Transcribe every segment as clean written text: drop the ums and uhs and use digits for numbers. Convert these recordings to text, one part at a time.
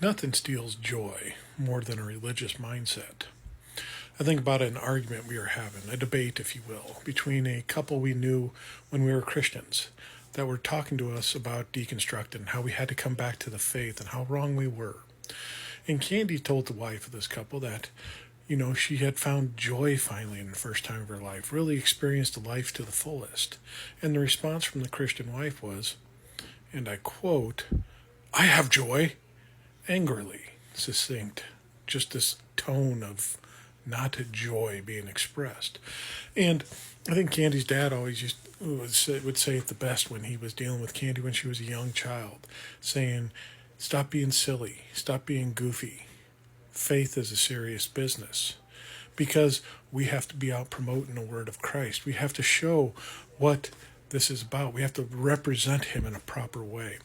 Nothing steals joy more than a religious mindset. I think about an argument we were having, a debate, if you will, between a couple we knew when we were Christians that were talking to us about deconstructing, how we had to come back to the faith and how wrong we were. And Candy told the wife of this couple that, she had found joy finally in the first time of her life, really experienced life to the fullest. And the response from the Christian wife was, and I quote, "I have joy," angrily, succinct, just this tone of not joy being expressed. And I think Candy's dad always would say it the best when he was dealing with Candy when she was a young child, saying, "Stop being silly, stop being goofy. Faith is a serious business." Because we have to be out promoting the word of Christ. We have to show what this is about. We have to represent him in a proper way.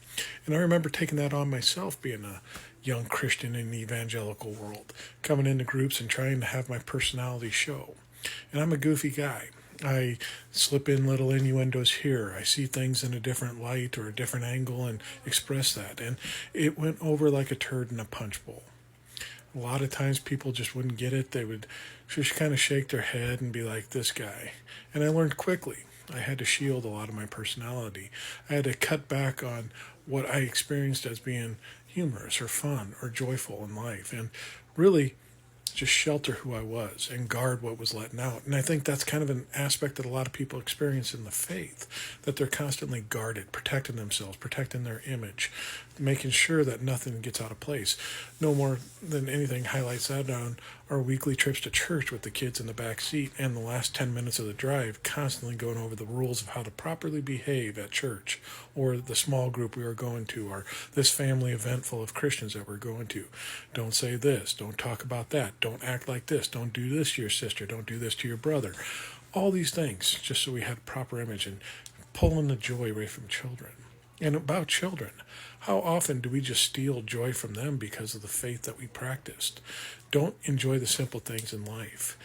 And I remember taking that on myself, being a young Christian in the evangelical world, coming into groups and trying to have my personality show. And I'm a goofy guy. I slip in little innuendos here. I see things in a different light or a different angle and express that. And it went over like a turd in a punch bowl. A lot of times people just wouldn't get it. They would just kind of shake their head and be like, "This guy." And I learned quickly. I had to shield a lot of my personality. I had to cut back on what I experienced as being humorous or fun or joyful in life, and really just shelter who I was and guard what was letting out. And I think that's kind of an aspect that a lot of people experience in the faith, that they're constantly guarded, protecting themselves, protecting their image, making sure that nothing gets out of place. No more than anything highlights that on our weekly trips to church with the kids in the back seat and the last 10 minutes of the drive, constantly going over the rules of how to properly behave at church, or the small group we were going to, or this family event full of Christians that we're going to. Don't say this, don't talk about that, don't act like this, don't do this to your sister, don't do this to your brother. All these things, just so we had a proper image, and pulling the joy away from children. And about children, how often do we just steal joy from them because of the faith that we practiced? Don't enjoy the simple things in life.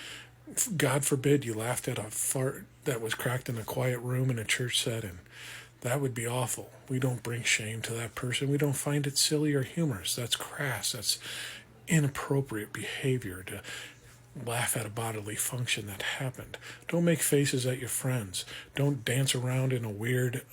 God forbid you laughed at a fart that was cracked in a quiet room in a church setting. That would be awful. We don't bring shame to that person. We don't find it silly or humorous. That's crass. That's inappropriate behavior to laugh at a bodily function that happened. Don't make faces at your friends. Don't dance around in a weird,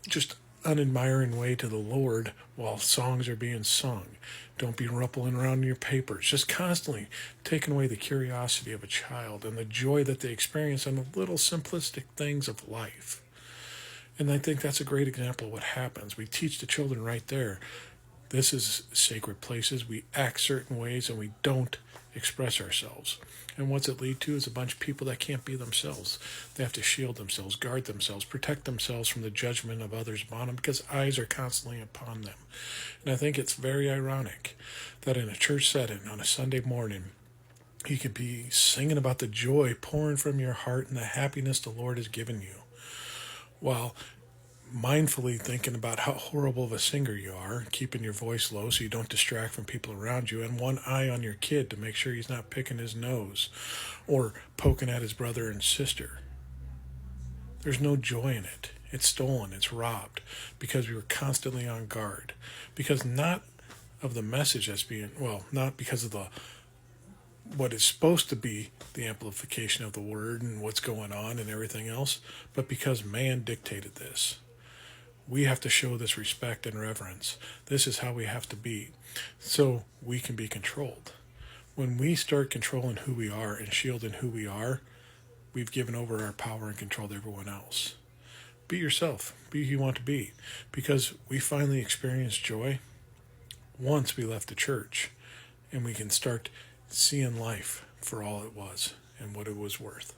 just unadmiring way to the Lord while songs are being sung. Don't be rumpling around in your papers. Just constantly taking away the curiosity of a child and the joy that they experience in the little simplistic things of life. And I think that's a great example of what happens. We teach the children right there. This is sacred places. We act certain ways and we don't express ourselves. And what's it lead to is a bunch of people that can't be themselves. They have to shield themselves, guard themselves, protect themselves from the judgment of others upon them, because eyes are constantly upon them. And I think it's very ironic that in a church setting on a Sunday morning, you could be singing about the joy pouring from your heart and the happiness the Lord has given you, while mindfully thinking about how horrible of a singer you are, keeping your voice low so you don't distract from people around you, and one eye on your kid to make sure he's not picking his nose or poking at his brother and sister. There's no joy in it. It's stolen, it's robbed, because we were constantly on guard. Because not of the message that's being, not because of the what is supposed to be the amplification of the word and what's going on and everything else, but because man dictated this. We have to show this respect and reverence. This is how we have to be so we can be controlled. When we start controlling who we are and shielding who we are, we've given over our power and control to everyone else. Be yourself. Be who you want to be. Because we finally experienced joy once we left the church, and we can start seeing life for all it was and what it was worth.